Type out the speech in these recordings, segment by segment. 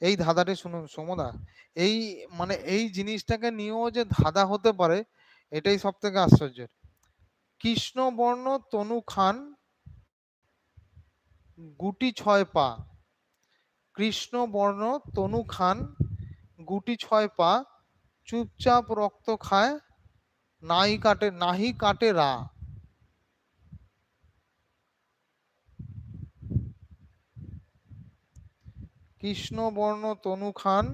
এই ধাঁধাটি শুনুন সমদা, এই মানে এই জিনিসটাকে নিয়েও যে ধাঁধা হতে পারে এটাই সব থেকে আশ্চর্যের। কৃষ্ণবর্ণ তনু খান গুটি 6 পা, কৃষ্ণবর্ণ তনু খান গুটি 6 পা, চুপচাপ রক্ত খায়, নাহি কাটে রা। কৃষ্ণবর্ণ তনু খান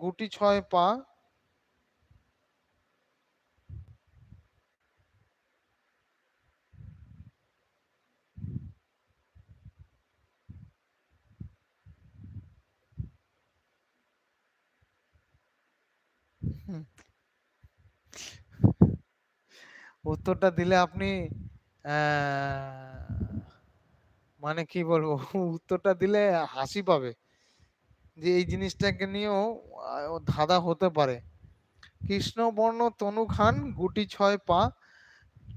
গুটি 6 পা। উত্তরটা দিলে আপনি মানে কি বলবো, উত্তরটা দিলে হাসি পাবে যে এই জিনিসটাকে নিয়েও ধাঁধা হতে পারে। কৃষ্ণবর্ণ তনু খান গুটি 6 পা,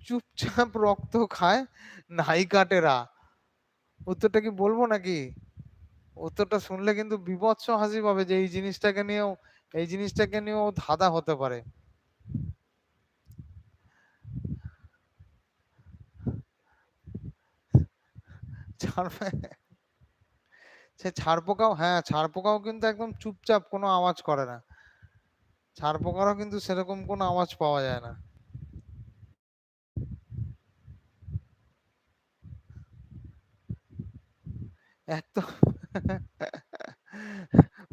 চুপচাপ রক্ত খায়, নাই কাটে রা। উত্তরটা কি বলবো নাকি? উত্তরটা শুনলে কিন্তু বিভৎস হাসি পাবে যে এই জিনিসটাকে নিয়েও ধাঁধা হতে পারে। সে ছাড়পোকাও, হ্যাঁ ছাড়পোকাও কিন্তু একদম চুপচাপ কোনো আওয়াজ করে না। ছাড়পোকারও কিন্তু সেরকম কোনো আওয়াজ পাওয়া যায় না। একদম।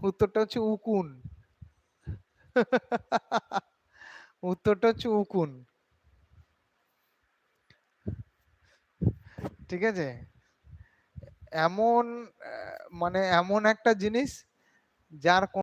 উত্তরটা হচ্ছে উকুন। উত্তরটা হচ্ছে উকুন। ঠিক আছে। এমন মানে এমন একটা জিনিস যার